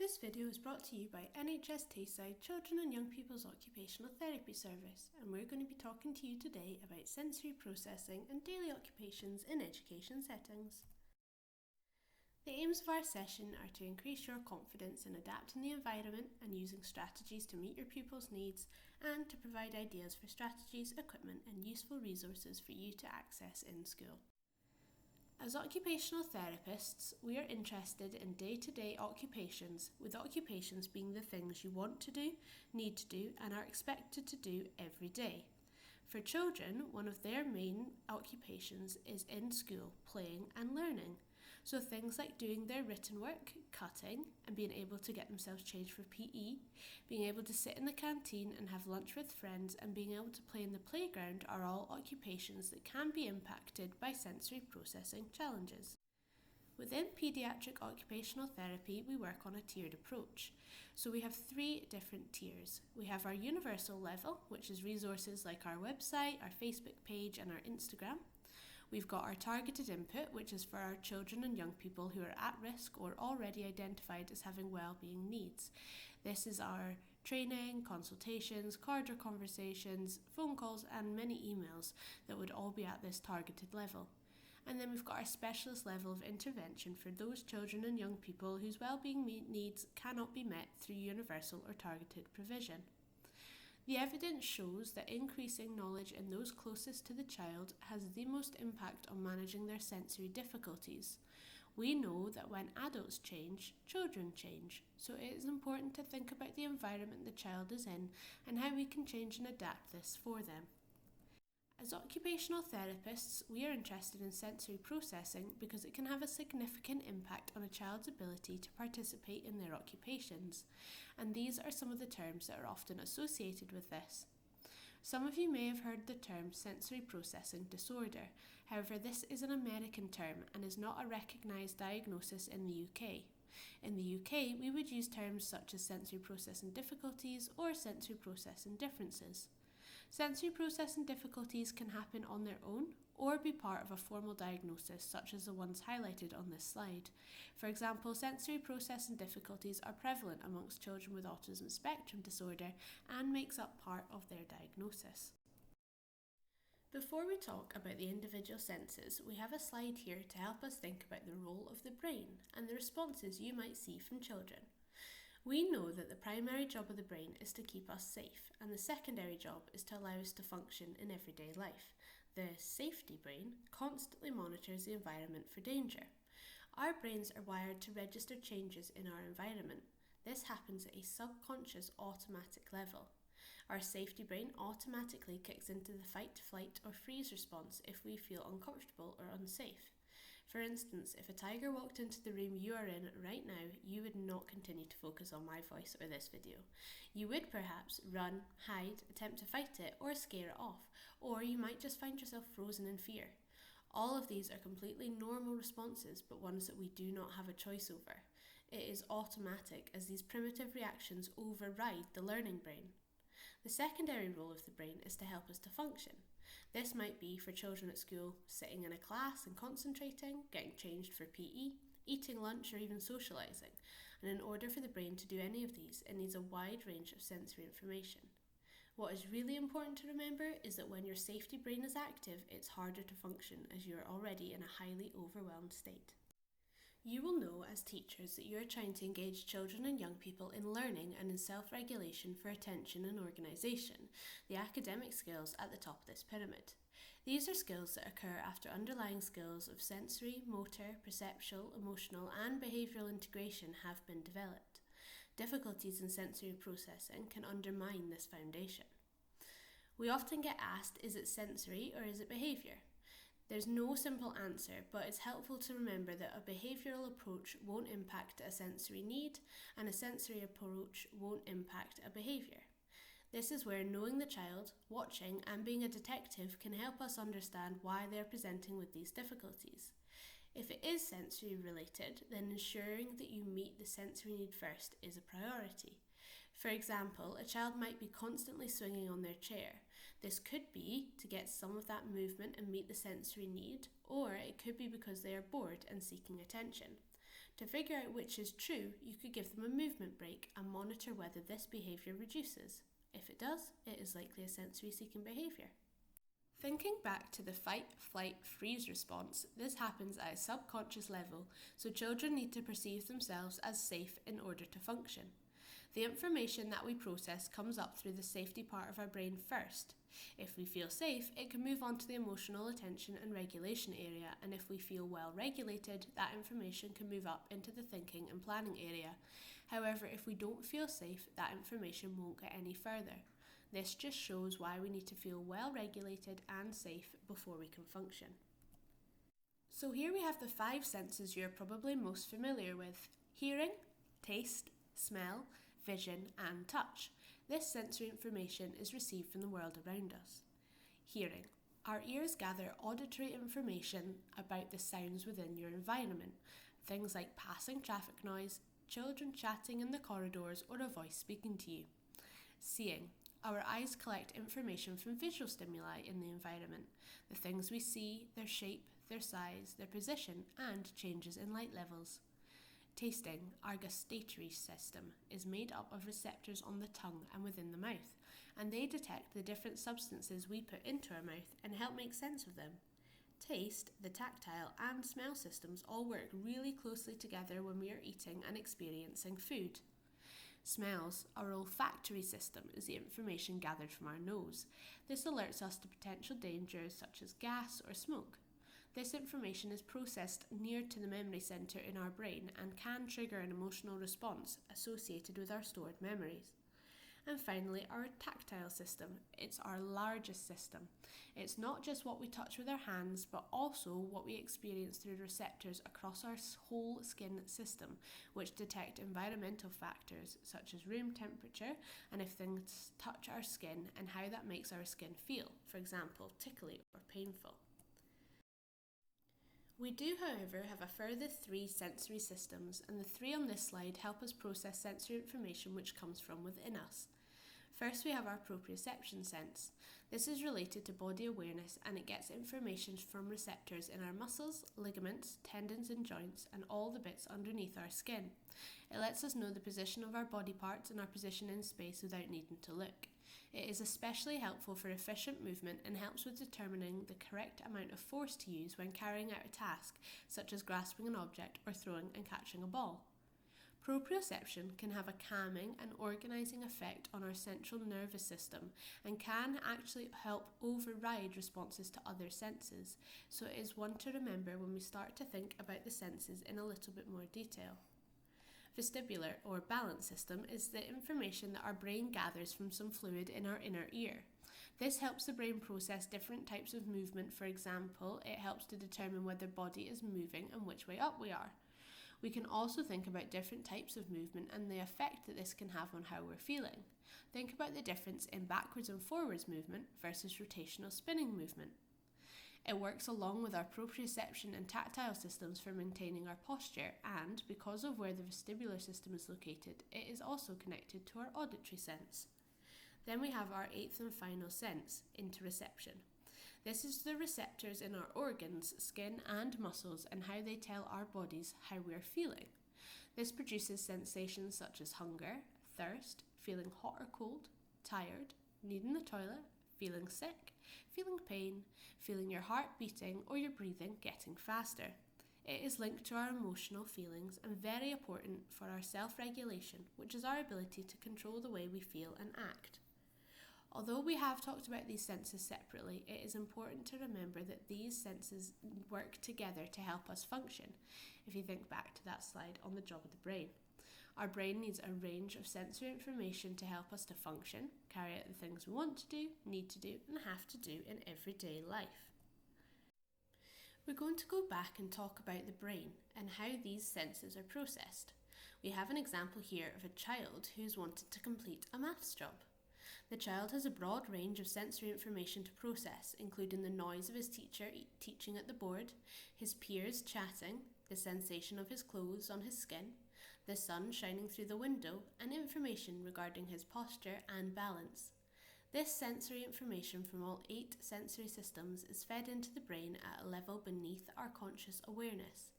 This video is brought to you by NHS Tayside Children and Young People's Occupational Therapy Service, and we're going to be talking to you today about sensory processing and daily occupations in education settings. The aims of our session are to increase your confidence in adapting the environment and using strategies to meet your pupils' needs, and to provide ideas for strategies, equipment and useful resources for you to access in school. As occupational therapists, we are interested in day-to-day occupations, with occupations being the things you want to do, need to do, and are expected to do every day. For children, one of their main occupations is in school, playing and learning. So things like doing their written work, cutting, and being able to get themselves changed for PE, being able to sit in the canteen and have lunch with friends, and being able to play in the playground are all occupations that can be impacted by sensory processing challenges. Within paediatric occupational therapy, we work on a tiered approach. So we have 3 different tiers. We have our universal level, which is resources like our website, our Facebook page, and our Instagram. We've got our targeted input, which is for our children and young people who are at risk or already identified as having wellbeing needs. This is our training, consultations, corridor conversations, phone calls, and many emails that would all be at this targeted level. And then we've got our specialist level of intervention for those children and young people whose wellbeing needs cannot be met through universal or targeted provision. The evidence shows that increasing knowledge in those closest to the child has the most impact on managing their sensory difficulties. We know that when adults change, children change, so it is important to think about the environment the child is in and how we can change and adapt this for them. As occupational therapists, we are interested in sensory processing because it can have a significant impact on a child's ability to participate in their occupations, and these are some of the terms that are often associated with this. Some of you may have heard the term sensory processing disorder. However, this is an American term and is not a recognised diagnosis in the UK. In the UK, we would use terms such as sensory processing difficulties or sensory processing differences. Sensory processing difficulties can happen on their own or be part of a formal diagnosis such as the ones highlighted on this slide. For example, sensory processing difficulties are prevalent amongst children with autism spectrum disorder and makes up part of their diagnosis. Before we talk about the individual senses, we have a slide here to help us think about the role of the brain and the responses you might see from children. We know that the primary job of the brain is to keep us safe, and the secondary job is to allow us to function in everyday life. The safety brain constantly monitors the environment for danger. Our brains are wired to register changes in our environment. This happens at a subconscious automatic level. Our safety brain automatically kicks into the fight, flight, or freeze response if we feel uncomfortable or unsafe. For instance, if a tiger walked into the room you are in right now, you would not continue to focus on my voice or this video. You would perhaps run, hide, attempt to fight it, or scare it off, or you might just find yourself frozen in fear. All of these are completely normal responses, but ones that we do not have a choice over. It is automatic, as these primitive reactions override the learning brain. The secondary role of the brain is to help us to function. This might be for children at school sitting in a class and concentrating, getting changed for PE, eating lunch, or even socialising. And in order for the brain to do any of these, it needs a wide range of sensory information. What is really important to remember is that when your safety brain is active, it's harder to function as you are already in a highly overwhelmed state. You will know as teachers that you are trying to engage children and young people in learning and in self-regulation for attention and organisation, the academic skills at the top of this pyramid. These are skills that occur after underlying skills of sensory, motor, perceptual, emotional and behavioural integration have been developed. Difficulties in sensory processing can undermine this foundation. We often get asked, is it sensory or is it behaviour? There's no simple answer, but it's helpful to remember that a behavioural approach won't impact a sensory need, and a sensory approach won't impact a behaviour. This is where knowing the child, watching, and being a detective can help us understand why they're presenting with these difficulties. If it is sensory related, then ensuring that you meet the sensory need first is a priority. For example, a child might be constantly swinging on their chair. This could be to get some of that movement and meet the sensory need, or it could be because they are bored and seeking attention. To figure out which is true, you could give them a movement break and monitor whether this behaviour reduces. If it does, it is likely a sensory-seeking behaviour. Thinking back to the fight, flight, freeze response, this happens at a subconscious level, so children need to perceive themselves as safe in order to function. The information that we process comes up through the safety part of our brain first. If we feel safe, it can move on to the emotional attention and regulation area, and if we feel well regulated, that information can move up into the thinking and planning area. However, if we don't feel safe, that information won't get any further. This just shows why we need to feel well regulated and safe before we can function. So here we have the 5 senses you're probably most familiar with: hearing, taste, smell, vision and touch. This sensory information is received from the world around us. Hearing. Our ears gather auditory information about the sounds within your environment, things like passing traffic noise, children chatting in the corridors or a voice speaking to you. Seeing. Our eyes collect information from visual stimuli in the environment, the things we see, their shape, their size, their position and changes in light levels. Tasting, our gustatory system, is made up of receptors on the tongue and within the mouth, and they detect the different substances we put into our mouth and help make sense of them. Taste, the tactile and smell systems all work really closely together when we are eating and experiencing food. Smells, our olfactory system, is the information gathered from our nose. This alerts us to potential dangers such as gas or smoke. This information is processed near to the memory centre in our brain and can trigger an emotional response associated with our stored memories. And finally, our tactile system. It's our largest system. It's not just what we touch with our hands, but also what we experience through receptors across our whole skin system, which detect environmental factors such as room temperature and if things touch our skin and how that makes our skin feel, for example, tickly or painful. We do, however, have a further 3 sensory systems, and the 3 on this slide help us process sensory information which comes from within us. First, we have our proprioception sense. This is related to body awareness and it gets information from receptors in our muscles, ligaments, tendons and joints and all the bits underneath our skin. It lets us know the position of our body parts and our position in space without needing to look. It is especially helpful for efficient movement and helps with determining the correct amount of force to use when carrying out a task, such as grasping an object or throwing and catching a ball. Proprioception can have a calming and organising effect on our central nervous system and can actually help override responses to other senses, so it is one to remember when we start to think about the senses in a little bit more detail. Vestibular or balance system is the information that our brain gathers from some fluid in our inner ear. This helps the brain process different types of movement. For example, it helps to determine whether body is moving and which way up we are. We can also think about different types of movement and the effect that this can have on how we're feeling. Think about the difference in backwards and forwards movement versus rotational spinning movement. It works along with our proprioception and tactile systems for maintaining our posture, and because of where the vestibular system is located, it is also connected to our auditory sense. Then we have our 8th and final sense, interoception. This is the receptors in our organs, skin and muscles and how they tell our bodies how we're feeling. This produces sensations such as hunger, thirst, feeling hot or cold, tired, needing the toilet, feeling sick, feeling pain, feeling your heart beating or your breathing getting faster. It is linked to our emotional feelings and very important for our self-regulation, which is our ability to control the way we feel and act. Although we have talked about these senses separately, it is important to remember that these senses work together to help us function. If you think back to that slide on the job of the brain. Our brain needs a range of sensory information to help us to function, carry out the things we want to do, need to do, and have to do in everyday life. We're going to go back and talk about the brain and how these senses are processed. We have an example here of a child who's wanted to complete a maths job. The child has a broad range of sensory information to process, including the noise of his teacher teaching at the board, his peers chatting, the sensation of his clothes on his skin, the sun shining through the window, and information regarding his posture and balance. This sensory information from all 8 sensory systems is fed into the brain at a level beneath our conscious awareness.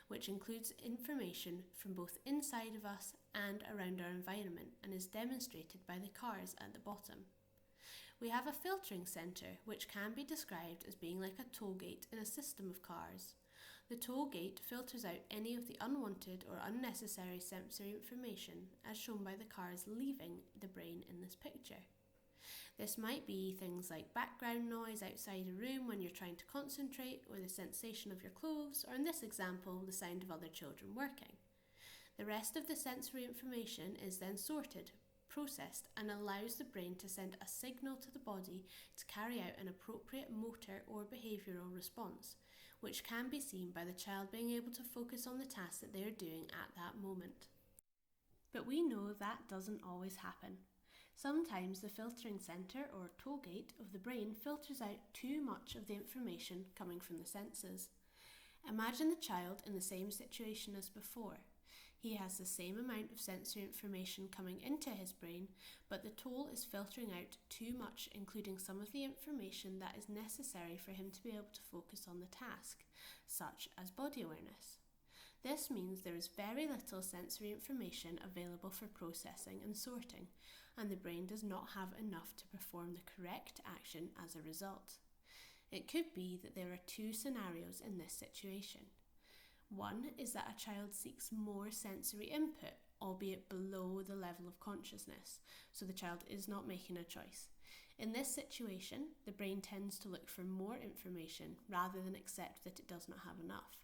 which includes information from both inside of us and around our environment and is demonstrated by the cars at the bottom. We have a filtering centre, which can be described as being like a toll gate in a system of cars. The toll gate filters out any of the unwanted or unnecessary sensory information as shown by the cars leaving the brain in this picture. This might be things like background noise outside a room when you're trying to concentrate, or the sensation of your clothes, or in this example, the sound of other children working. The rest of the sensory information is then sorted, processed, and allows the brain to send a signal to the body to carry out an appropriate motor or behavioural response, which can be seen by the child being able to focus on the task that they are doing at that moment. But we know that doesn't always happen. Sometimes the filtering centre or toll gate of the brain filters out too much of the information coming from the senses. Imagine the child in the same situation as before. He has the same amount of sensory information coming into his brain, but the toll is filtering out too much, including some of the information that is necessary for him to be able to focus on the task, such as body awareness. This means there is very little sensory information available for processing and sorting, and the brain does not have enough to perform the correct action as a result. It could be that there are two scenarios in this situation. One is that a child seeks more sensory input, albeit below the level of consciousness, so the child is not making a choice. In this situation, the brain tends to look for more information rather than accept that it does not have enough.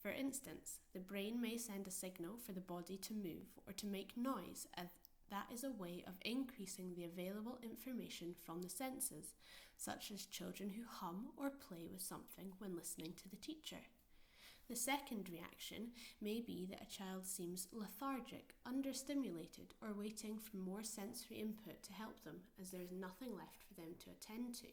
For instance, the brain may send a signal for the body to move or to make noise, as that is a way of increasing the available information from the senses, such as children who hum or play with something when listening to the teacher. The second reaction may be that a child seems lethargic, understimulated, or waiting for more sensory input to help them, as there is nothing left for them to attend to.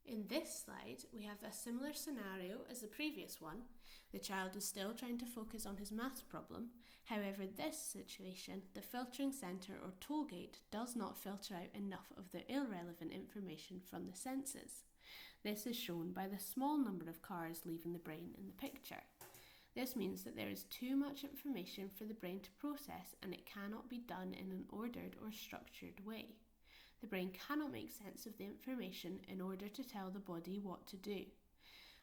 In this slide, we have a similar scenario as the previous one. The child is still trying to focus on his maths problem. However, this situation, the filtering centre or toll gate does not filter out enough of the irrelevant information from the senses. This is shown by the small number of cars leaving the brain in the picture. This means that there is too much information for the brain to process, and it cannot be done in an ordered or structured way. The brain cannot make sense of the information in order to tell the body what to do.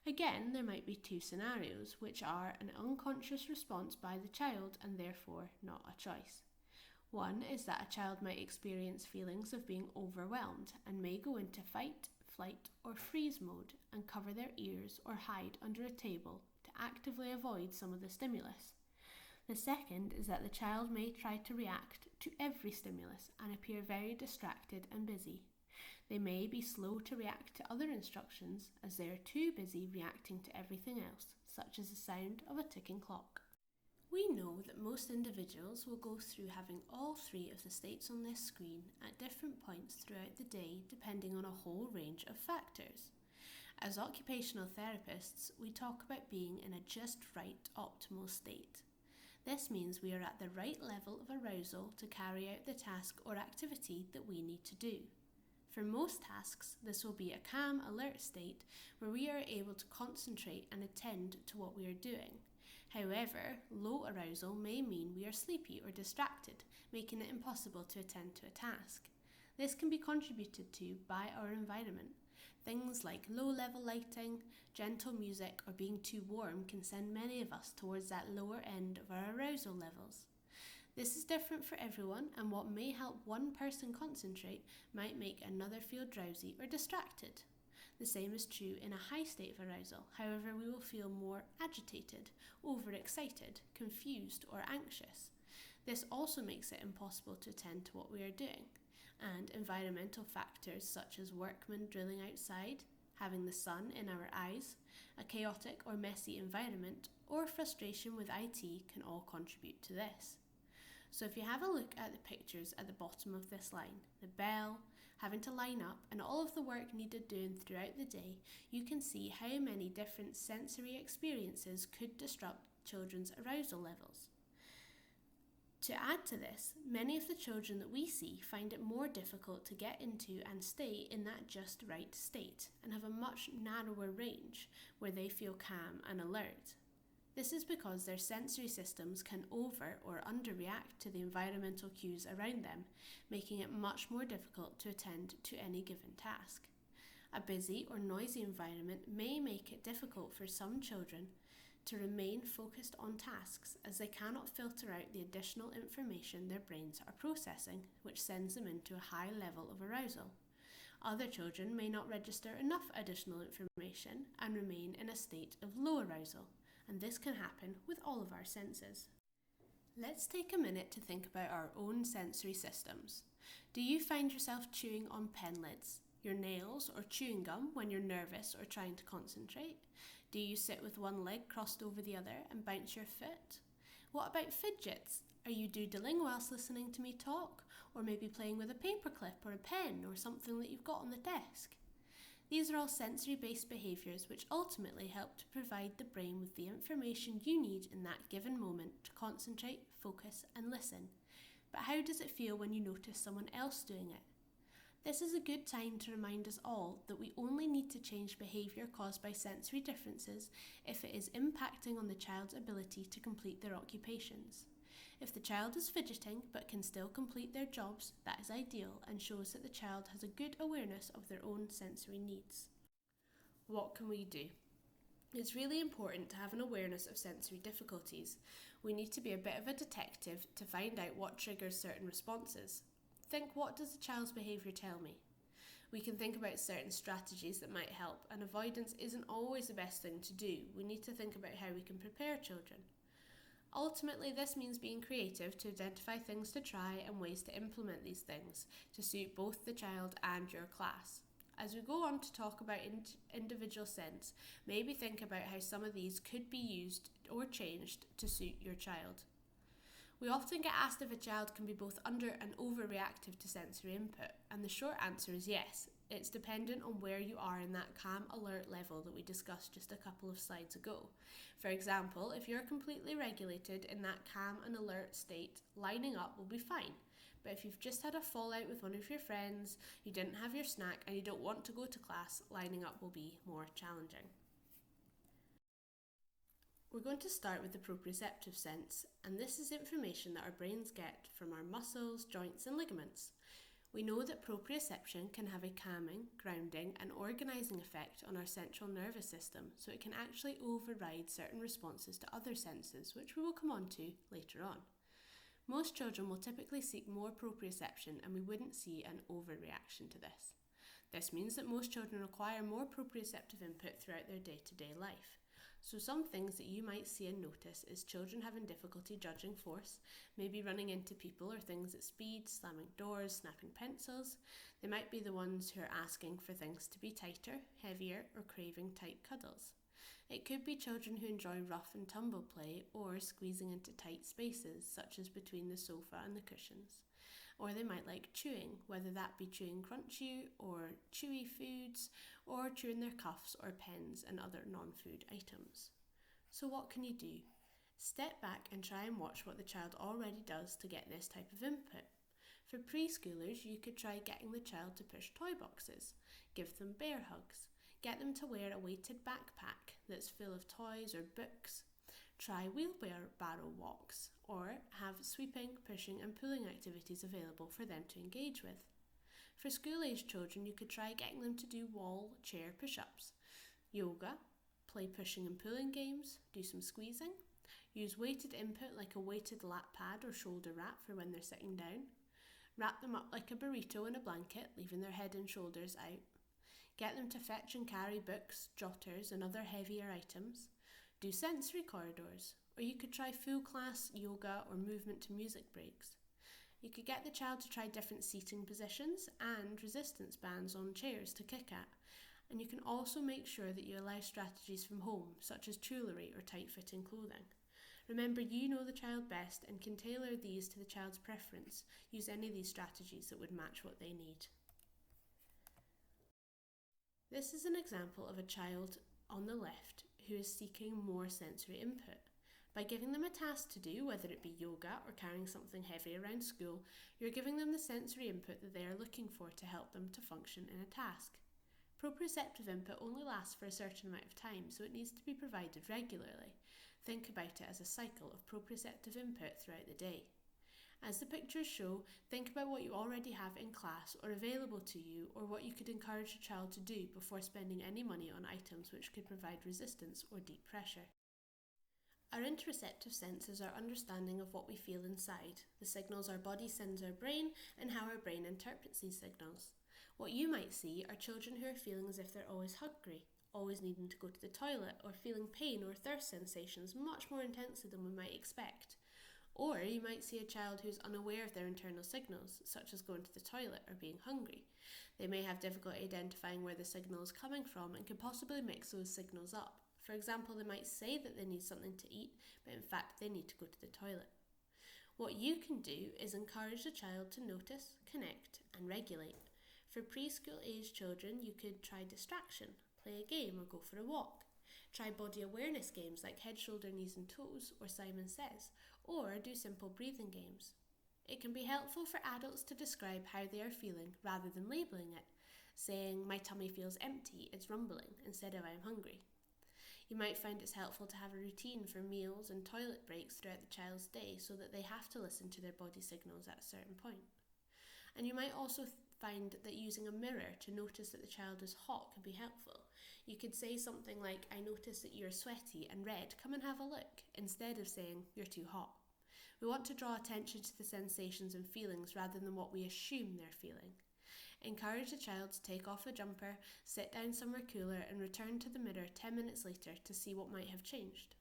Again, there might be two scenarios, which are an unconscious response by the child and therefore not a choice. One is that a child might experience feelings of being overwhelmed and may go into fight, flight, or freeze mode and cover their ears or hide under a table to actively avoid some of the stimulus. The second is that the child may try to react to every stimulus and appear very distracted and busy. They may be slow to react to other instructions as they are too busy reacting to everything else, such as the sound of a ticking clock. We know that most individuals will go through having all three of the states on this screen at different points throughout the day, depending on a whole range of factors. As occupational therapists, we talk about being in a just right optimal state. This means we are at the right level of arousal to carry out the task or activity that we need to do. For most tasks, this will be a calm, alert state where we are able to concentrate and attend to what we are doing. However, low arousal may mean we are sleepy or distracted, making it impossible to attend to a task. This can be contributed to by our environment. Things like low-level lighting, gentle music, or being too warm can send many of us towards that lower end of our arousal levels. This is different for everyone, and what may help one person concentrate might make another feel drowsy or distracted. The same is true in a high state of arousal. However, we will feel more agitated, overexcited, confused, or anxious. This also makes it impossible to attend to what we are doing. And environmental factors such as workmen drilling outside, having the sun in our eyes, a chaotic or messy environment, or frustration with IT can all contribute to this. So if you have a look at the pictures at the bottom of this line, the bell, having to line up, and all of the work needed doing throughout the day, you can see how many different sensory experiences could disrupt children's arousal levels. To add to this, many of the children that we see find it more difficult to get into and stay in that just right state and have a much narrower range where they feel calm and alert. This is because their sensory systems can over or underreact to the environmental cues around them, making it much more difficult to attend to any given task. A busy or noisy environment may make it difficult for some children to remain focused on tasks, as they cannot filter out the additional information their brains are processing, which sends them into a high level of arousal. Other children may not register enough additional information and remain in a state of low arousal, and this can happen with all of our senses. Let's take a minute to think about our own sensory systems. Do you find yourself chewing on pen lids, your nails, or chewing gum when you're nervous or trying to concentrate? Do you sit with one leg crossed over the other and bounce your foot? What about fidgets? Are you doodling whilst listening to me talk? Or maybe playing with a paperclip or a pen or something that you've got on the desk? These are all sensory-based behaviours which ultimately help to provide the brain with the information you need in that given moment to concentrate, focus and listen. But how does it feel when you notice someone else doing it? This is a good time to remind us all that we only need to change behaviour caused by sensory differences if it is impacting on the child's ability to complete their occupations. If the child is fidgeting but can still complete their jobs, that is ideal and shows that the child has a good awareness of their own sensory needs. What can we do? It's really important to have an awareness of sensory difficulties. We need to be a bit of a detective to find out what triggers certain responses. Think, what does the child's behaviour tell me? We can think about certain strategies that might help, and avoidance isn't always the best thing to do. We need to think about how we can prepare children. Ultimately, this means being creative to identify things to try and ways to implement these things to suit both the child and your class. As we go on to talk about individual sense, maybe think about how some of these could be used or changed to suit your child. We often get asked if a child can be both under and overreactive to sensory input, and the short answer is yes. It's dependent on where you are in that calm alert level that we discussed just a couple of slides ago. For example, if you're completely regulated in that calm and alert state, lining up will be fine. But if you've just had a fallout with one of your friends, you didn't have your snack and you don't want to go to class, lining up will be more challenging. We're going to start with the proprioceptive sense, and this is information that our brains get from our muscles, joints and ligaments. We know that proprioception can have a calming, grounding and organising effect on our central nervous system, so it can actually override certain responses to other senses, which we will come on to later on. Most children will typically seek more proprioception, and we wouldn't see an overreaction to this. This means that most children require more proprioceptive input throughout their day-to-day life. So some things that you might see and notice is children having difficulty judging force, maybe running into people or things at speed, slamming doors, snapping pencils. They might be the ones who are asking for things to be tighter, heavier, or craving tight cuddles. It could be children who enjoy rough and tumble play or squeezing into tight spaces, such as between the sofa and the cushions. Or they might like chewing, whether that be chewing crunchy or chewy foods, or chewing their cuffs or pens and other non-food items. So what can you do? Step back and try and watch what the child already does to get this type of input. For preschoolers, you could try getting the child to push toy boxes, give them bear hugs, get them to wear a weighted backpack that's full of toys or books, try wheelbarrow walks, or have sweeping, pushing and pulling activities available for them to engage with. For school-aged children, you could try getting them to do wall chair push-ups, yoga, play pushing and pulling games, do some squeezing, use weighted input like a weighted lap pad or shoulder wrap for when they're sitting down, wrap them up like a burrito in a blanket, leaving their head and shoulders out, get them to fetch and carry books, jotters and other heavier items, do sensory corridors, or you could try full class yoga or movement to music breaks. You could get the child to try different seating positions and resistance bands on chairs to kick at. And you can also make sure that you allow strategies from home, such as jewellery or tight-fitting clothing. Remember, you know the child best and can tailor these to the child's preference. Use any of these strategies that would match what they need. This is an example of a child on the left who is seeking more sensory input. By giving them a task to do, whether it be yoga or carrying something heavy around school, you're giving them the sensory input that they are looking for to help them to function in a task. Proprioceptive input only lasts for a certain amount of time, so it needs to be provided regularly. Think about it as a cycle of proprioceptive input throughout the day. As the pictures show, think about what you already have in class or available to you, or what you could encourage a child to do before spending any money on items which could provide resistance or deep pressure. Our interoceptive senses are understanding of what we feel inside, the signals our body sends our brain, and how our brain interprets these signals. What you might see are children who are feeling as if they're always hungry, always needing to go to the toilet, or feeling pain or thirst sensations much more intensely than we might expect. Or you might see a child who's unaware of their internal signals, such as going to the toilet or being hungry. They may have difficulty identifying where the signal is coming from and could possibly mix those signals up. For example, they might say that they need something to eat, but in fact they need to go to the toilet. What you can do is encourage the child to notice, connect, and regulate. For preschool age children, you could try distraction, play a game or go for a walk. Try body awareness games like head, shoulder, knees and toes, or Simon Says, or do simple breathing games. It can be helpful for adults to describe how they are feeling rather than labelling it, saying, "My tummy feels empty, it's rumbling," instead of "I'm hungry." You might find it's helpful to have a routine for meals and toilet breaks throughout the child's day so that they have to listen to their body signals at a certain point. And you might also find that using a mirror to notice that the child is hot can be helpful. You could say something like, "I notice that you're sweaty and red, come and have a look," instead of saying, "You're too hot." We want to draw attention to the sensations and feelings rather than what we assume they're feeling. Encourage the child to take off a jumper, sit down somewhere cooler, and return to the mirror 10 minutes later to see what might have changed.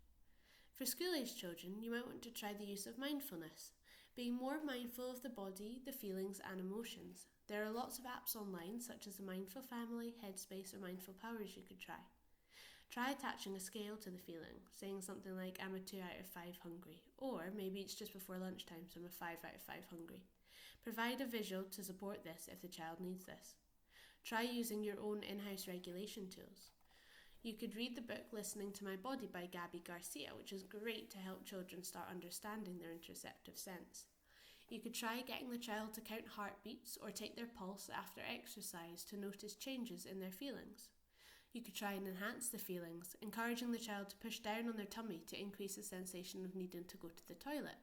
For school-age children, you might want to try the use of mindfulness, being more mindful of the body, the feelings, and emotions. There are lots of apps online, such as the Mindful Family, Headspace, or Mindful Powers you could try. Try attaching a scale to the feeling, saying something like, "I'm a 2 out of 5 hungry," or maybe it's just before lunchtime, so I'm a 5 out of 5 hungry. Provide a visual to support this if the child needs this. Try using your own in-house regulation tools. You could read the book Listening to My Body by Gabby Garcia, which is great to help children start understanding their interoceptive sense. You could try getting the child to count heartbeats or take their pulse after exercise to notice changes in their feelings. You could try and enhance the feelings, encouraging the child to push down on their tummy to increase the sensation of needing to go to the toilet.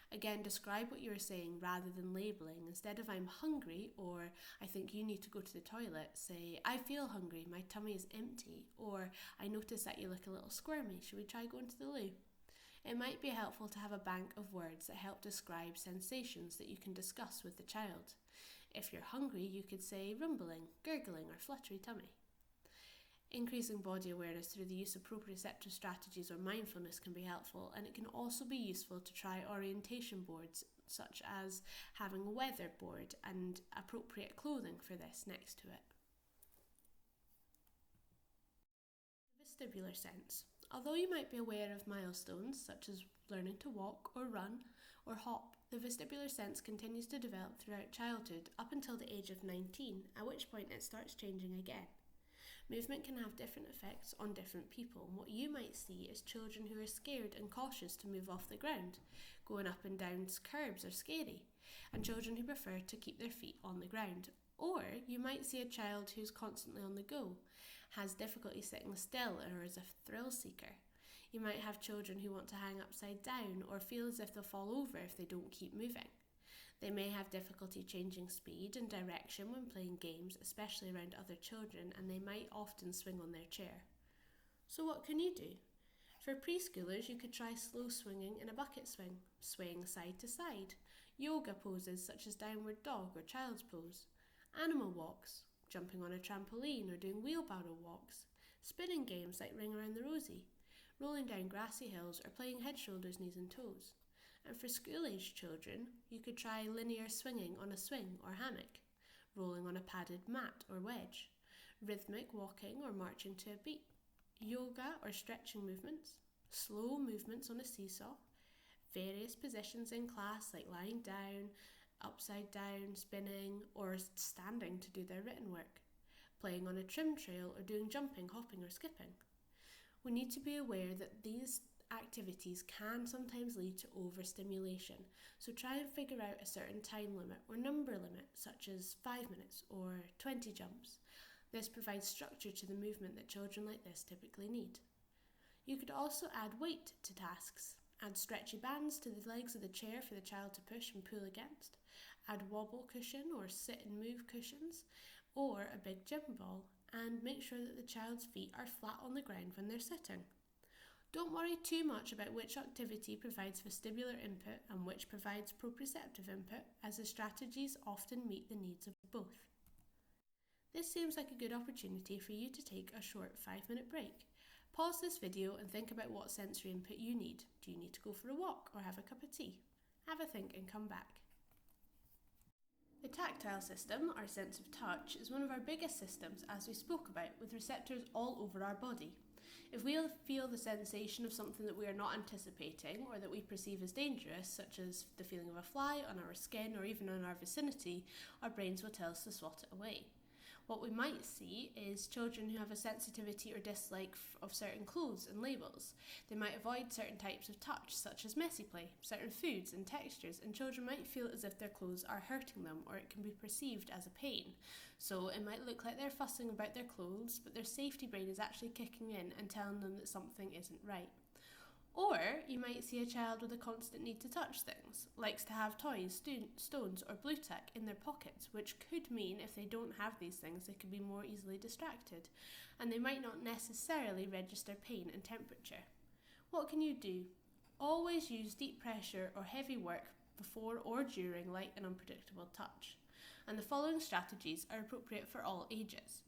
Again, describe what you are saying rather than labelling. Instead of "I'm hungry" or "I think you need to go to the toilet," say, "I feel hungry, my tummy is empty," or "I notice that you look a little squirmy, should we try going to the loo?" It might be helpful to have a bank of words that help describe sensations that you can discuss with the child. If you're hungry, you could say rumbling, gurgling, or fluttery tummy. Increasing body awareness through the use of proprioceptive strategies or mindfulness can be helpful, and it can also be useful to try orientation boards, such as having a weather board and appropriate clothing for this next to it. Vestibular sense. Although you might be aware of milestones, such as learning to walk or run or hop, the vestibular sense continues to develop throughout childhood up until the age of 19, at which point it starts changing again. Movement can have different effects on different people, and what you might see is children who are scared and cautious to move off the ground. Going up and down curbs are scary, and children who prefer to keep their feet on the ground. Or you might see a child who's constantly on the go, has difficulty sitting still, or is a thrill seeker. You might have children who want to hang upside down or feel as if they'll fall over if they don't keep moving. They may have difficulty changing speed and direction when playing games, especially around other children, and they might often swing on their chair. So what can you do? For preschoolers, you could try slow swinging in a bucket swing, swaying side to side, yoga poses such as downward dog or child's pose, animal walks, jumping on a trampoline or doing wheelbarrow walks, spinning games like Ring Around the Rosie, rolling down grassy hills or playing head, shoulders, knees and toes. And for school-aged children, you could try linear swinging on a swing or hammock, rolling on a padded mat or wedge, rhythmic walking or marching to a beat, yoga or stretching movements, slow movements on a seesaw, various positions in class like lying down, upside down, spinning, or standing to do their written work, playing on a trim trail or doing jumping, hopping or skipping. We need to be aware that these activities can sometimes lead to overstimulation, so try and figure out a certain time limit or number limit, such as 5 minutes or 20 jumps. This provides structure to the movement that children like this typically need. You could also add weight to tasks. Add stretchy bands to the legs of the chair for the child to push and pull against. Add wobble cushion or sit and move cushions, or a big gym ball, and make sure that the child's feet are flat on the ground when they're sitting. Don't worry too much about which activity provides vestibular input and which provides proprioceptive input, as the strategies often meet the needs of both. This seems like a good opportunity for you to take a short 5-minute break. Pause this video and think about what sensory input you need. Do you need to go for a walk or have a cup of tea? Have a think and come back. The tactile system, our sense of touch, is one of our biggest systems, as we spoke about, with receptors all over our body. If we feel the sensation of something that we are not anticipating or that we perceive as dangerous, such as the feeling of a fly on our skin or even in our vicinity, our brains will tell us to swat it away. What we might see is children who have a sensitivity or dislike of certain clothes and labels. They might avoid certain types of touch, such as messy play, certain foods and textures, and children might feel as if their clothes are hurting them, or it can be perceived as a pain. So it might look like they're fussing about their clothes, but their safety brain is actually kicking in and telling them that something isn't right. Or you might see a child with a constant need to touch things, likes to have toys, stones or blue tack in their pockets, which could mean if they don't have these things they could be more easily distracted, and they might not necessarily register pain and temperature. What can you do? Always use deep pressure or heavy work before or during light and unpredictable touch, and the following strategies are appropriate for all ages.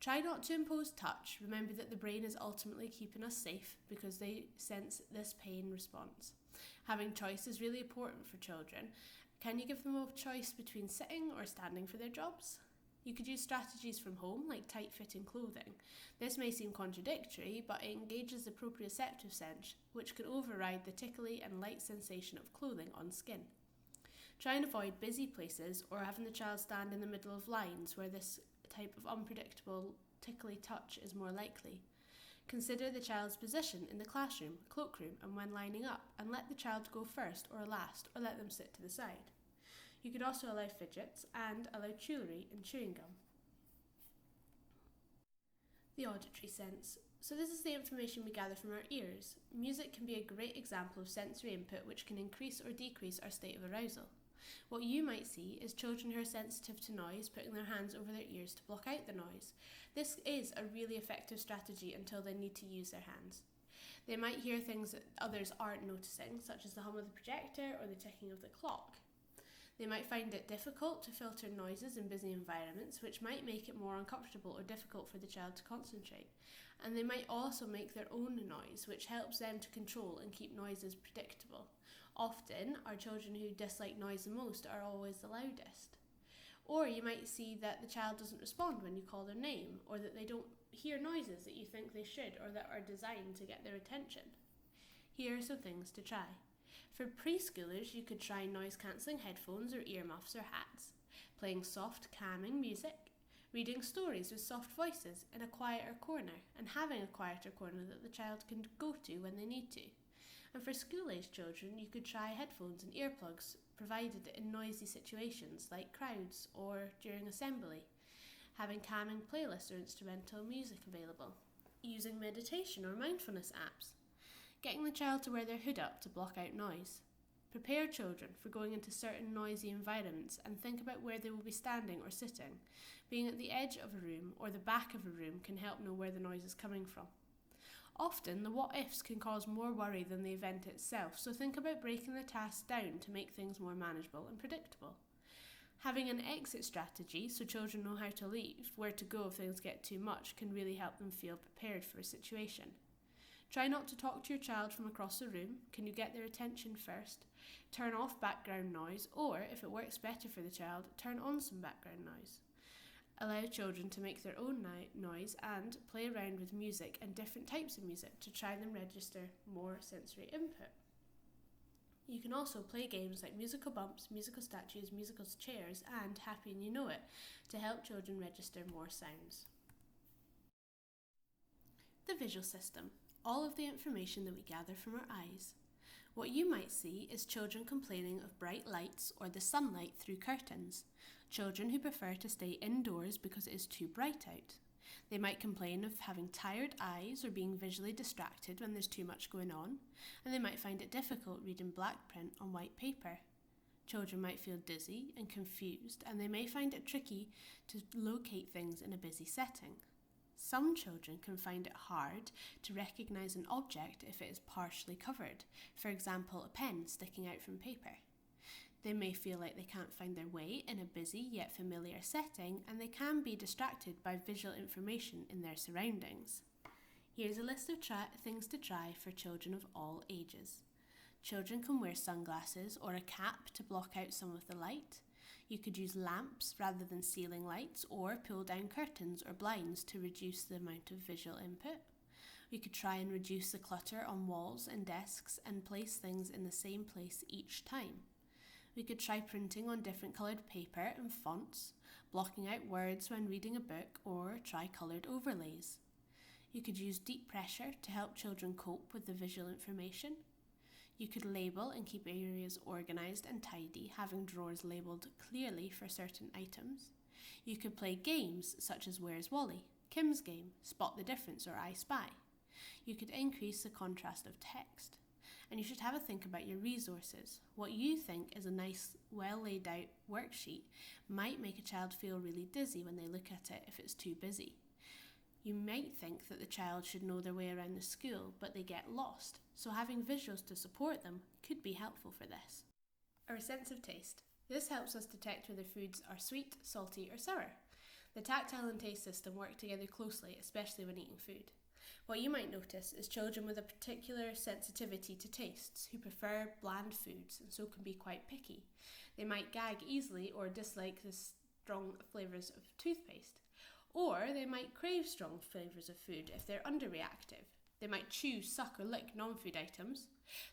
Try not to impose touch. Remember that the brain is ultimately keeping us safe because they sense this pain response. Having choice is really important for children. Can you give them a choice between sitting or standing for their jobs? You could use strategies from home, like tight-fitting clothing. This may seem contradictory, but it engages the proprioceptive sense, which can override the tickly and light sensation of clothing on skin. Try and avoid busy places or having the child stand in the middle of lines where this type of unpredictable, tickly touch is more likely. Consider the child's position in the classroom, cloakroom, and when lining up, and let the child go first or last, or let them sit to the side. You could also allow fidgets and allow jewellery and chewing gum. The auditory sense. So this is the information we gather from our ears. Music can be a great example of sensory input which can increase or decrease our state of arousal. What you might see is children who are sensitive to noise putting their hands over their ears to block out the noise. This is a really effective strategy until they need to use their hands. They might hear things that others aren't noticing, such as the hum of the projector or the ticking of the clock. They might find it difficult to filter noises in busy environments, which might make it more uncomfortable or difficult for the child to concentrate. And they might also make their own noise, which helps them to control and keep noises predictable. Often, our children who dislike noise the most are always the loudest. Or you might see that the child doesn't respond when you call their name, or that they don't hear noises that you think they should or that are designed to get their attention. Here are some things to try. For preschoolers, you could try noise-cancelling headphones or earmuffs or hats, playing soft, calming music, reading stories with soft voices in a quieter corner, and having a quieter corner that the child can go to when they need to. And for school-aged children, you could try headphones and earplugs provided in noisy situations like crowds or during assembly, having calming playlists or instrumental music available, using meditation or mindfulness apps, getting the child to wear their hood up to block out noise. Prepare children for going into certain noisy environments and think about where they will be standing or sitting. Being at the edge of a room or the back of a room can help know where the noise is coming from. Often, the what-ifs can cause more worry than the event itself, so think about breaking the task down to make things more manageable and predictable. Having an exit strategy so children know how to leave, where to go if things get too much, can really help them feel prepared for a situation. Try not to talk to your child from across the room. Can you get their attention first? Turn off background noise, or, if it works better for the child, turn on some background noise. Allow children to make their own noise and play around with music and different types of music to try them register more sensory input. You can also play games like musical bumps, musical statues, musical chairs, and Happy and You Know It to help children register more sounds. The visual system. All of the information that we gather from our eyes. What you might see is children complaining of bright lights or the sunlight through curtains. Children who prefer to stay indoors because it is too bright out. They might complain of having tired eyes or being visually distracted when there's too much going on, and they might find it difficult reading black print on white paper. Children might feel dizzy and confused, and they may find it tricky to locate things in a busy setting. Some children can find it hard to recognise an object if it is partially covered, for example, a pen sticking out from paper. They may feel like they can't find their way in a busy yet familiar setting, and they can be distracted by visual information in their surroundings. Here's a list of things to try for children of all ages. Children can wear sunglasses or a cap to block out some of the light. You could use lamps rather than ceiling lights, or pull down curtains or blinds to reduce the amount of visual input. We could try and reduce the clutter on walls and desks and place things in the same place each time. We could try printing on different coloured paper and fonts, blocking out words when reading a book, or try coloured overlays. You could use deep pressure to help children cope with the visual information. You could label and keep areas organised and tidy, having drawers labelled clearly for certain items. You could play games such as Where's Wally, Kim's Game, Spot the Difference, or I Spy. You could increase the contrast of text. And you should have a think about your resources. What you think is a nice, well laid out worksheet might make a child feel really dizzy when they look at it if it's too busy. You might think that the child should know their way around the school, but they get lost, so having visuals to support them could be helpful for this. Our sense of taste. This helps us detect whether foods are sweet, salty, or sour. The tactile and taste system work together closely, especially when eating food. What you might notice is children with a particular sensitivity to tastes who prefer bland foods and so can be quite picky. They might gag easily or dislike the strong flavours of toothpaste. Or they might crave strong flavours of food if they're underreactive. They might chew, suck, or lick non-food items.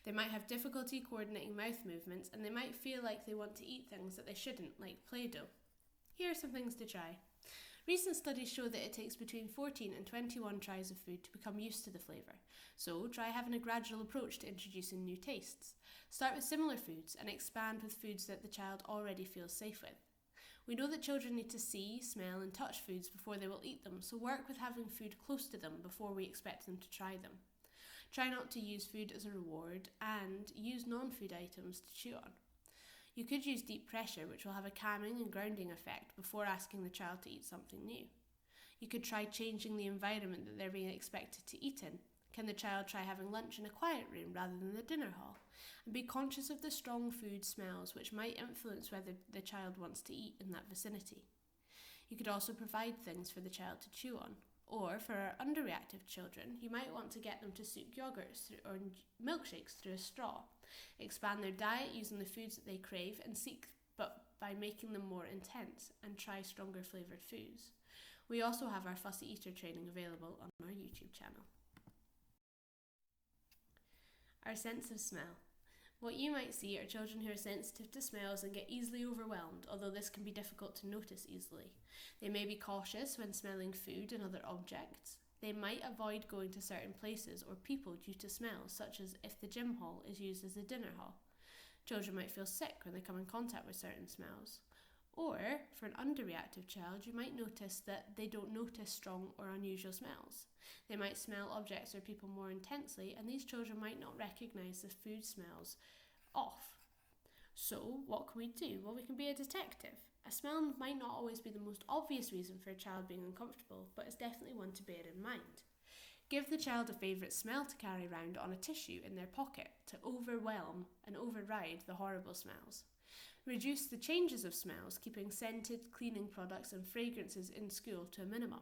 They might have difficulty coordinating mouth movements, and they might feel like they want to eat things that they shouldn't, like Play-Doh. Here are some things to try. Recent studies show that it takes between 14 and 21 tries of food to become used to the flavour, so try having a gradual approach to introducing new tastes. Start with similar foods and expand with foods that the child already feels safe with. We know that children need to see, smell and touch foods before they will eat them, so work with having food close to them before we expect them to try them. Try not to use food as a reward and use non-food items to chew on. You could use deep pressure, which will have a calming and grounding effect before asking the child to eat something new. You could try changing the environment that they're being expected to eat in. Can the child try having lunch in a quiet room rather than the dinner hall? And be conscious of the strong food smells, which might influence whether the child wants to eat in that vicinity. You could also provide things for the child to chew on. Or, for our underreactive children, you might want to get them to suck yogurts or milkshakes through a straw. Expand their diet using the foods that they crave and seek, but by making them more intense, and try stronger flavoured foods. We also have our fussy eater training available on our YouTube channel. Our sense of smell. What you might see are children who are sensitive to smells and get easily overwhelmed, although this can be difficult to notice easily. They may be cautious when smelling food and other objects. They might avoid going to certain places or people due to smells, such as if the gym hall is used as a dinner hall. Children might feel sick when they come in contact with certain smells. Or, for an underreactive child, you might notice that they don't notice strong or unusual smells. They might smell objects or people more intensely, and these children might not recognise the food smells off. So, what can we do? Well, we can be a detective. A smell might not always be the most obvious reason for a child being uncomfortable, but it's definitely one to bear in mind. Give the child a favourite smell to carry around on a tissue in their pocket to overwhelm and override the horrible smells. Reduce the changes of smells, keeping scented cleaning products and fragrances in school to a minimum.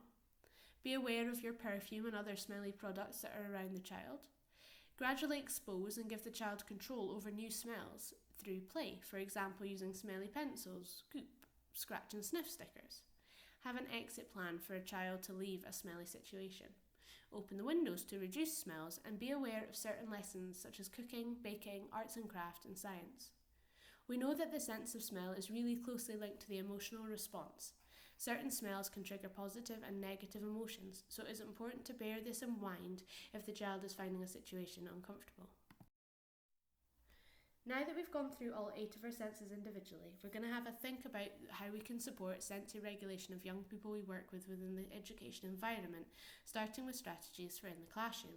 Be aware of your perfume and other smelly products that are around the child. Gradually expose and give the child control over new smells through play, for example using smelly pencils, goop, scratch and sniff stickers. Have an exit plan for a child to leave a smelly situation. Open the windows to reduce smells and be aware of certain lessons such as cooking, baking, arts and craft and science. We know that the sense of smell is really closely linked to the emotional response. Certain smells can trigger positive and negative emotions, so it is important to bear this in mind if the child is finding a situation uncomfortable. Now that we've gone through all 8 of our senses individually, we're going to have a think about how we can support sensory regulation of young people we work with within the education environment, starting with strategies for in the classroom.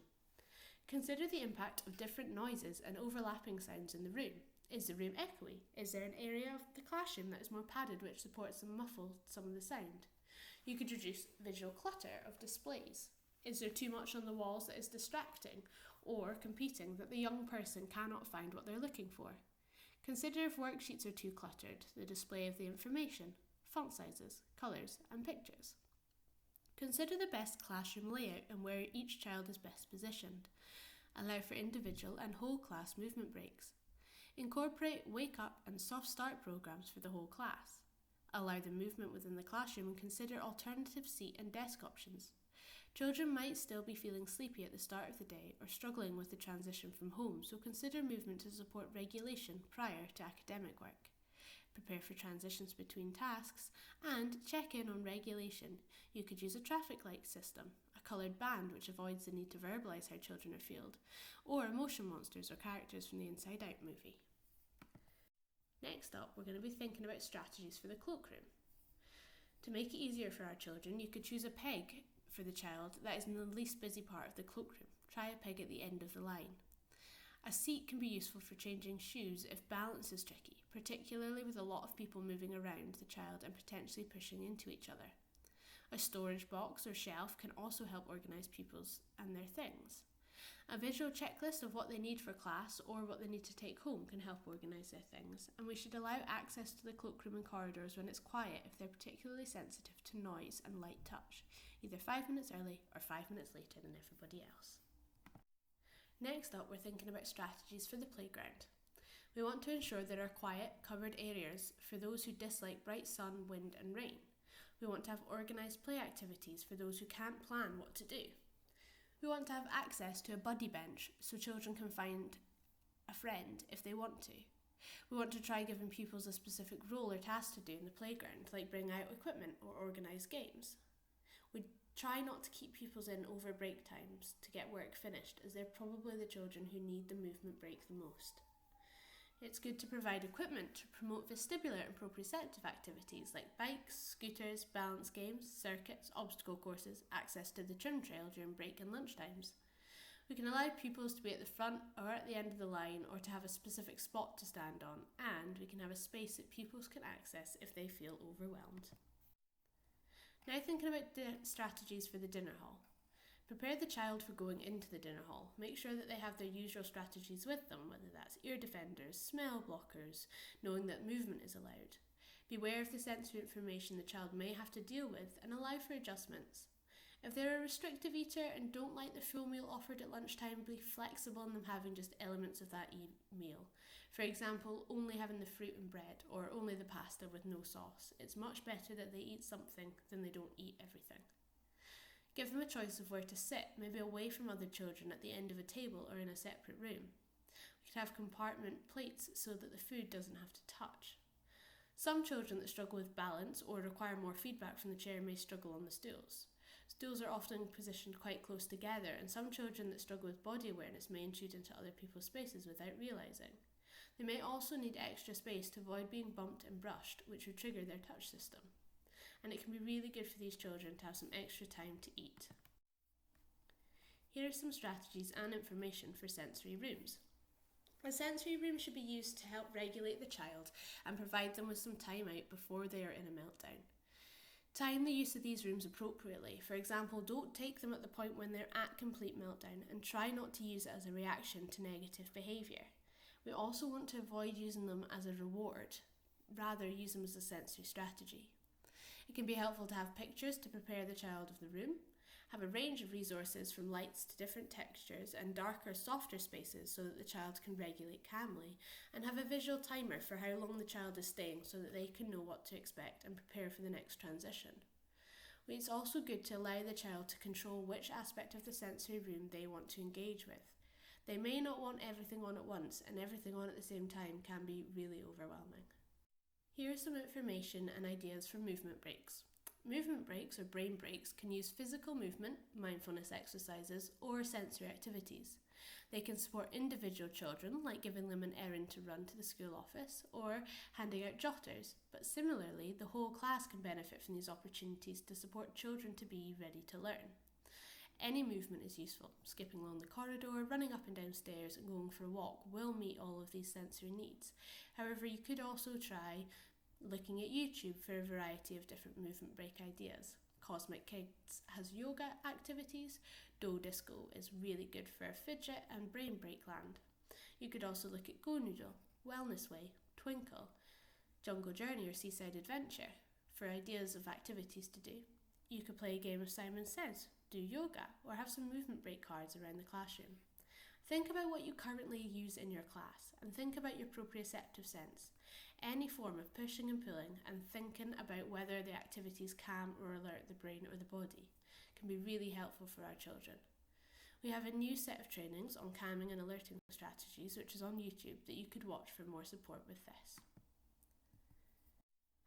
Consider the impact of different noises and overlapping sounds in the room. Is the room echoey? Is there an area of the classroom that is more padded which supports and muffles some of the sound? You could reduce visual clutter of displays. Is there too much on the walls that is distracting or competing that the young person cannot find what they're looking for? Consider if worksheets are too cluttered, the display of the information, font sizes, colours and pictures. Consider the best classroom layout and where each child is best positioned. Allow for individual and whole class movement breaks. Incorporate wake up and soft start programs for the whole class. Allow the movement within the classroom and consider alternative seat and desk options. Children might still be feeling sleepy at the start of the day or struggling with the transition from home, so consider movement to support regulation prior to academic work. Prepare for transitions between tasks and check in on regulation. You could use a traffic light system, a coloured band which avoids the need to verbalise how children are feeled, or emotion monsters or characters from the Inside Out movie. Next up, we're going to be thinking about strategies for the cloakroom. To make it easier for our children, you could choose a peg for the child that is in the least busy part of the cloakroom. Try a peg at the end of the line. A seat can be useful for changing shoes if balance is tricky, particularly with a lot of people moving around the child and potentially pushing into each other. A storage box or shelf can also help organise pupils and their things. A visual checklist of what they need for class or what they need to take home can help organise their things, and we should allow access to the cloakroom and corridors when it's quiet if they're particularly sensitive to noise and light touch, either 5 minutes early or 5 minutes later than everybody else. Next up, we're thinking about strategies for the playground. We want to ensure there are quiet, covered areas for those who dislike bright sun, wind and rain. We want to have organised play activities for those who can't plan what to do. We want to have access to a buddy bench so children can find a friend if they want to. We want to try giving pupils a specific role or task to do in the playground, like bring out equipment or organise games. We try not to keep pupils in over break times to get work finished, as they're probably the children who need the movement break the most. It's good to provide equipment to promote vestibular and proprioceptive activities like bikes, scooters, balance games, circuits, obstacle courses, access to the trim trail during break and lunch times. We can allow pupils to be at the front or at the end of the line or to have a specific spot to stand on, and we can have a space that pupils can access if they feel overwhelmed. Now thinking about the strategies for the dinner hall. Prepare the child for going into the dinner hall. Make sure that they have their usual strategies with them, whether that's ear defenders, smell blockers, knowing that movement is allowed. Beware of the sensory information the child may have to deal with and allow for adjustments. If they're a restrictive eater and don't like the full meal offered at lunchtime, be flexible in them having just elements of that meal. For example, only having the fruit and bread or only the pasta with no sauce. It's much better that they eat something than they don't eat everything. Give them a choice of where to sit, maybe away from other children at the end of a table or in a separate room. We could have compartment plates so that the food doesn't have to touch. Some children that struggle with balance or require more feedback from the chair may struggle on the stools. Stools are often positioned quite close together, and some children that struggle with body awareness may intrude into other people's spaces without realising. They may also need extra space to avoid being bumped and brushed, which would trigger their touch system. And it can be really good for these children to have some extra time to eat. Here are some strategies and information for sensory rooms. A sensory room should be used to help regulate the child and provide them with some time out before they are in a meltdown. Time the use of these rooms appropriately. For example, don't take them at the point when they're at complete meltdown, and try not to use it as a reaction to negative behaviour. We also want to avoid using them as a reward, rather use them as a sensory strategy. It can be helpful to have pictures to prepare the child of the room, have a range of resources from lights to different textures and darker, softer spaces so that the child can regulate calmly, and have a visual timer for how long the child is staying so that they can know what to expect and prepare for the next transition. It's also good to allow the child to control which aspect of the sensory room they want to engage with. They may not want everything on at once, and everything on at the same time can be really overwhelming. Here are some information and ideas for movement breaks. Movement breaks or brain breaks can use physical movement, mindfulness exercises, or sensory activities. They can support individual children, like giving them an errand to run to the school office, or handing out jotters, but similarly, the whole class can benefit from these opportunities to support children to be ready to learn. Any movement is useful. Skipping along the corridor, running up and down stairs, and going for a walk will meet all of these sensory needs. However, you could also try looking at YouTube for a variety of different movement break ideas. Cosmic Kids has yoga activities. Dough Disco is really good for fidget and brain break land. You could also look at Go Noodle, Wellness Way, Twinkle, Jungle Journey or Seaside Adventure for ideas of activities to do. You could play a game of Simon Says, do yoga, or have some movement break cards around the classroom. Think about what you currently use in your class and think about your proprioceptive sense. Any form of pushing and pulling and thinking about whether the activities calm or alert the brain or the body can be really helpful for our children. We have a new set of trainings on calming and alerting strategies, which is on YouTube, that you could watch for more support with this.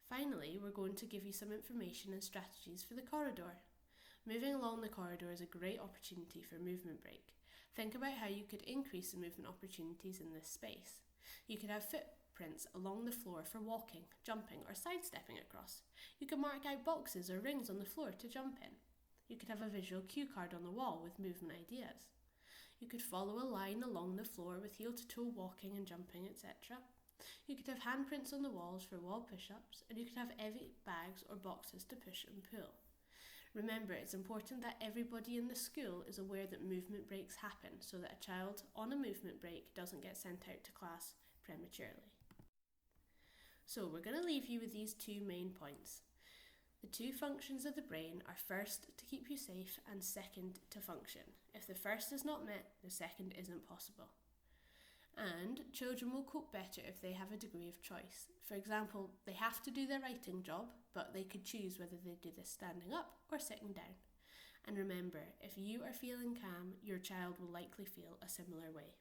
Finally, we're going to give you some information and strategies for the corridor. Moving along the corridor is a great opportunity for movement break. Think about how you could increase the movement opportunities in this space. You could have footprints along the floor for walking, jumping, or sidestepping across. You could mark out boxes or rings on the floor to jump in. You could have a visual cue card on the wall with movement ideas. You could follow a line along the floor with heel-to-toe walking and jumping, etc. You could have handprints on the walls for wall push-ups, and you could have heavy bags or boxes to push and pull. Remember, it's important that everybody in the school is aware that movement breaks happen so that a child on a movement break doesn't get sent out to class prematurely. So we're going to leave you with these two main points. The two functions of the brain are first to keep you safe and second to function. If the first is not met, the second isn't possible. And children will cope better if they have a degree of choice. For example, they have to do their writing job, but they could choose whether they do this standing up or sitting down. And remember, if you are feeling calm, your child will likely feel a similar way.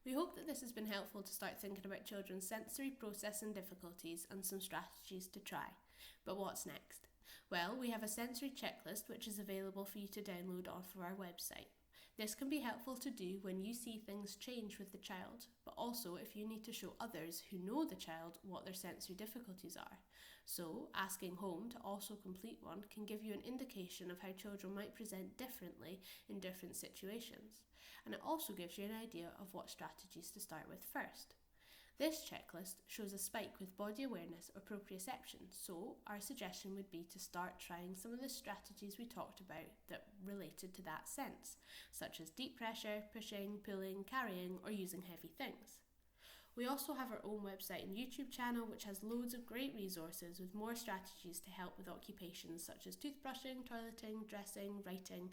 We hope that this has been helpful to start thinking about children's sensory processing difficulties and some strategies to try. But what's next? Well, we have a sensory checklist which is available for you to download off of our website. This can be helpful to do when you see things change with the child, but also if you need to show others who know the child what their sensory difficulties are. So, asking home to also complete one can give you an indication of how children might present differently in different situations, and it also gives you an idea of what strategies to start with first. This checklist shows a spike with body awareness or proprioception, so our suggestion would be to start trying some of the strategies we talked about that related to that sense, such as deep pressure, pushing, pulling, carrying, or using heavy things. We also have our own website and YouTube channel which has loads of great resources with more strategies to help with occupations such as toothbrushing, toileting, dressing, writing,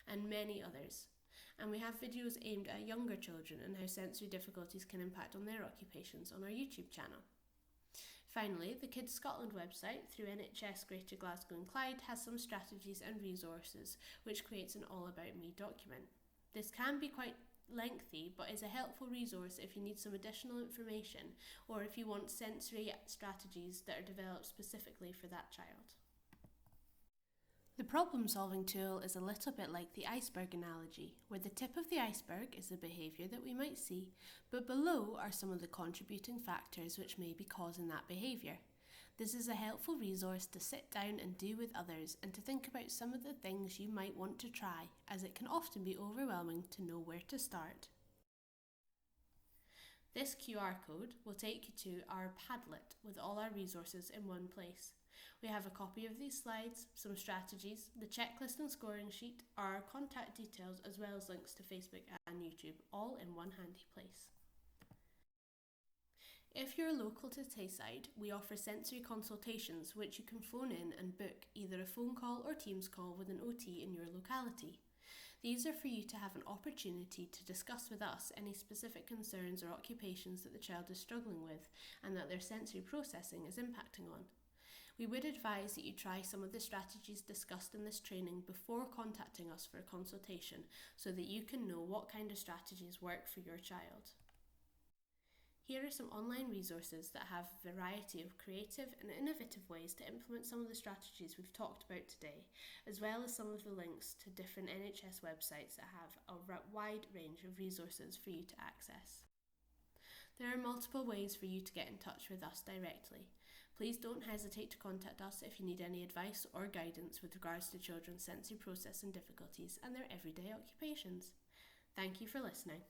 and many others. And we have videos aimed at younger children and how sensory difficulties can impact on their occupations on our YouTube channel. Finally, the Kids Scotland website through NHS Greater Glasgow and Clyde has some strategies and resources which creates an All About Me document. This can be quite lengthy but is a helpful resource if you need some additional information or if you want sensory strategies that are developed specifically for that child. The problem-solving tool is a little bit like the iceberg analogy, where the tip of the iceberg is the behaviour that we might see, but below are some of the contributing factors which may be causing that behaviour. This is a helpful resource to sit down and do with others and to think about some of the things you might want to try, as it can often be overwhelming to know where to start. This QR code will take you to our Padlet with all our resources in one place. We have a copy of these slides, some strategies, the checklist and scoring sheet, our contact details, as well as links to Facebook and YouTube, all in one handy place. If you're local to Tayside, we offer sensory consultations which you can phone in and book either a phone call or Teams call with an OT in your locality. These are for you to have an opportunity to discuss with us any specific concerns or occupations that the child is struggling with and that their sensory processing is impacting on. We would advise that you try some of the strategies discussed in this training before contacting us for a consultation so that you can know what kind of strategies work for your child. Here are some online resources that have a variety of creative and innovative ways to implement some of the strategies we've talked about today, as well as some of the links to different NHS websites that have a wide range of resources for you to access. There are multiple ways for you to get in touch with us directly. Please don't hesitate to contact us if you need any advice or guidance with regards to children's sensory processing difficulties and their everyday occupations. Thank you for listening.